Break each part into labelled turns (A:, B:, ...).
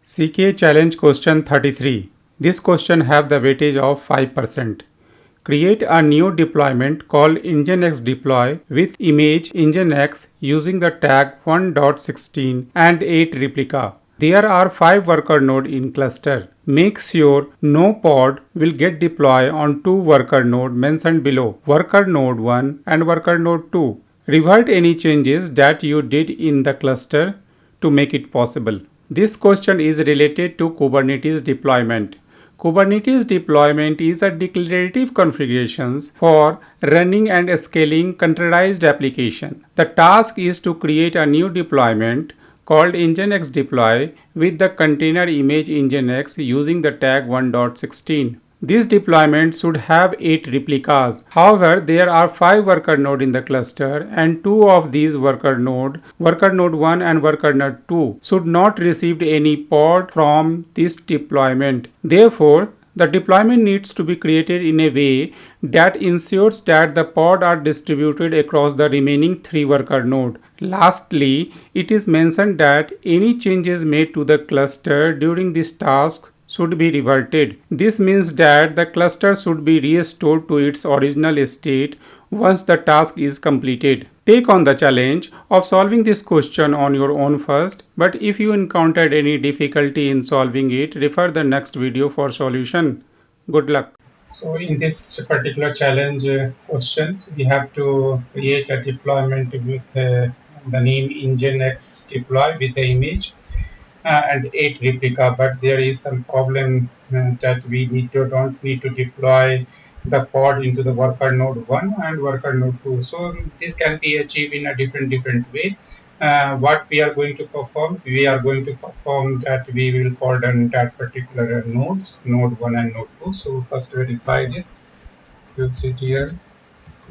A: CK Challenge Question 33. This question have the weightage of 5%. Create a new deployment called nginx deploy with image nginx using the tag 1.16 and 8 replica. There are 5 worker nodes in cluster. Make sure no pod will get deployed on 2 worker nodes mentioned below, worker node 1 and worker node 2. Revert any changes that you did in the cluster to make it possible. This question is related to Kubernetes deployment. Kubernetes deployment is a declarative configurations for running and scaling containerized application. The task is to create a new deployment called nginx deploy with the container image nginx using the tag 1.16. This deployment should have 8 replicas. However, there are 5 worker nodes in the cluster and 2 of these worker node 1 and worker node 2, should not receive any pod from this deployment. Therefore, the deployment needs to be created in a way that ensures that the pods are distributed across the remaining 3 worker nodes. Lastly, it is mentioned that any changes made to the cluster during this task should be reverted. This means that the cluster should be restored to its original state once the task is completed. Take on the challenge of solving this question on your own first, but if you encountered any difficulty in solving it, refer the next video for solution. Good luck. So in this particular challenge questions, we have to create a deployment with the name nginx deploy with the image and 8 replica, but there is some problem that we don't need to deploy the pod into the worker node 1 and worker node 2. So this can be achieved in a different way. What we are going to perform, we are going to perform that we will call down that particular nodes, node 1 and node 2. So first verify this. You see here,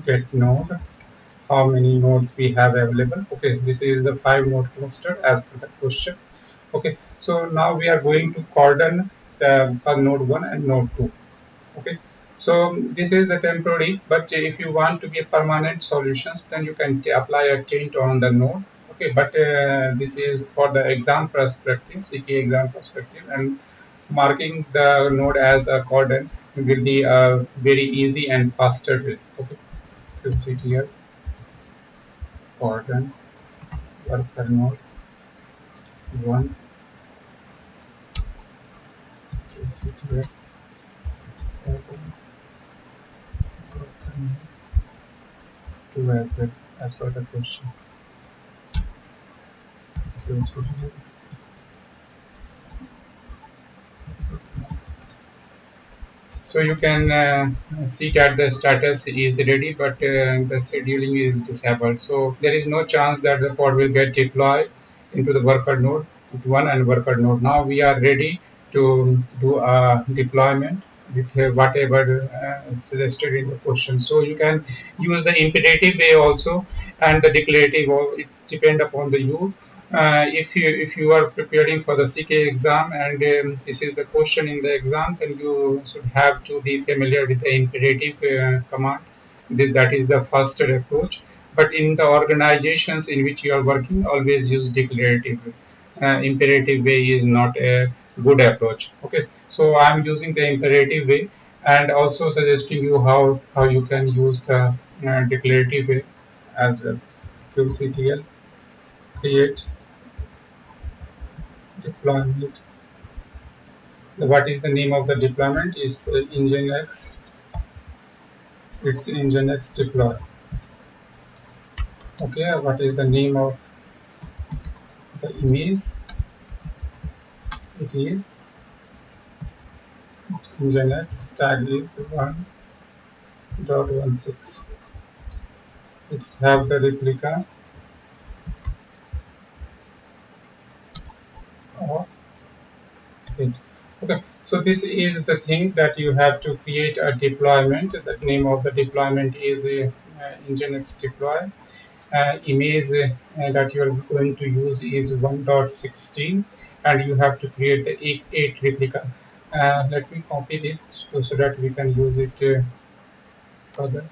A: get node, how many nodes we have available. Okay, this is the 5 node cluster as per the question. Okay, so now we are going to cordon for node 1 and node 2. Okay, so this is the temporary, but if you want to get permanent solutions, then you can apply a tint on the node. Okay, but this is for the exam perspective, CK exam perspective, and marking the node as a cordon will be a very easy and faster way. Okay, you see here, cordon worker node 1, you see here, cordon worker node 2 as well, as per the question. You see here. So you can see that the status is ready, but the scheduling is disabled. So there is no chance that the pod will get deployed into the worker node 1 and worker node. Now we are ready to do a deployment with whatever suggested in the question. So you can use the imperative way also and the declarative. It's depend upon the you. If you are preparing for the CK exam and this is the question in the exam, then you should have to be familiar with the imperative command. That is the faster approach. But in the organizations in which you are working, always use declarative. Imperative way is not a good approach. Okay, so I am using the imperative way and also suggesting you how you can use the declarative way as well. QCTL create deployment. What is the name of the deployment is nginx. It's nginx deploy. Okay, what is the name of the image? It is nginx tag is 1.16. It's have the replica of it. Okay, so this is the thing that you have to create a deployment. The name of the deployment is nginx deploy. Image that you are going to use is 1.16 and you have to create the 8 replica. Let me copy this so that we can use it further.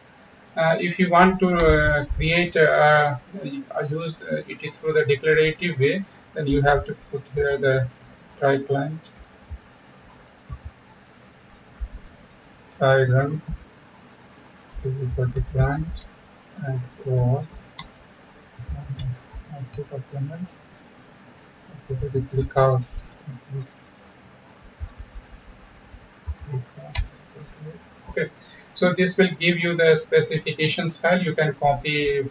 A: If you want to create use it through the declarative way, then you have to put here the try client, try run is equal to client and for output of lemon, output of replicas. Okay, so this will give you the specifications file. You can copy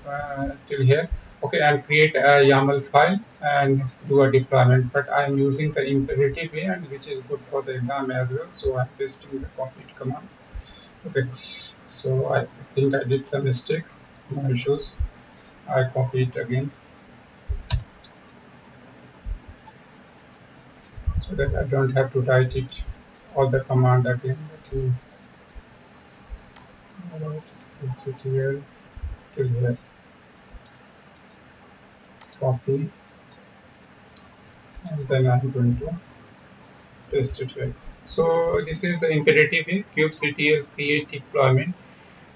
A: till here. Okay, and create a YAML file and do a deployment. But I'm using the imperative way, and which is good for the exam as well. So I'm pasting the copied command. Okay, so I think I did some mistake. No issues. I copy it again so that I don't have to write it all the command again. Let me write here till here. Copy, and then I'm going to paste it here. So this is the imperative way, kubectl create deployment.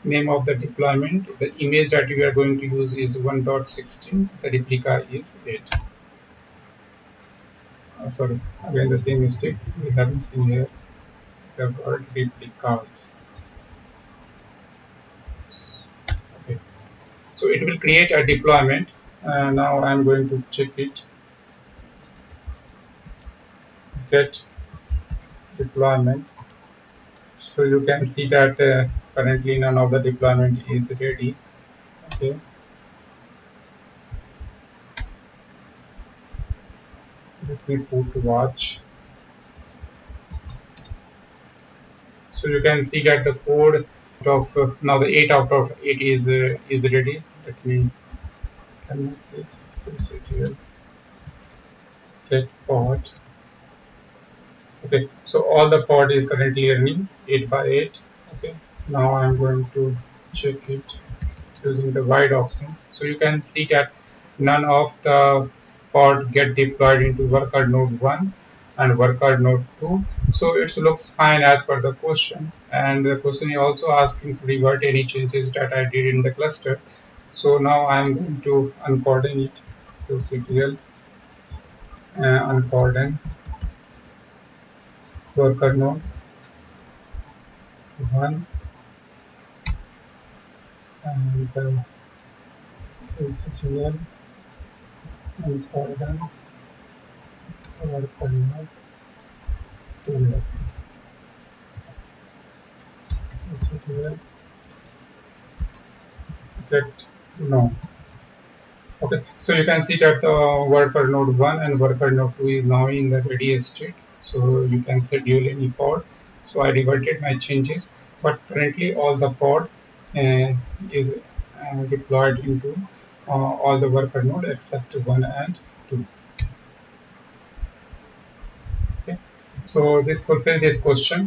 A: Name of the deployment. The image that we are going to use is 1.16. The replica is 8. Sorry, again the same mistake. We haven't seen here the word replicas. Okay. So it will create a deployment. Now I'm going to check it. Get deployment. So you can see that currently none of the deployment is ready. Okay. Let me put watch. So you can see that the code of now the 8 out of 8 is ready. Let me connect this to CTL get pod. Okay, so all the pod is currently running 8 by 8. Okay, now I'm going to check it using the wide options. So you can see that none of the pod get deployed into worker node 1 and worker node 2. So it looks fine as per the question. And the question is also asking to revert any changes that I did in the cluster. So now I'm going to uncorden it to CTL uncorden worker node 1 and CTL uncorden worker node 2 as well. CTL get no. Okay, so you can see that worker node 1 and worker node 2 is now in the ready state. So you can schedule any pod. So I reverted my changes, but currently all the pod uh, is deployed into all the worker node except 1 and 2. Okay, so this fulfill this question.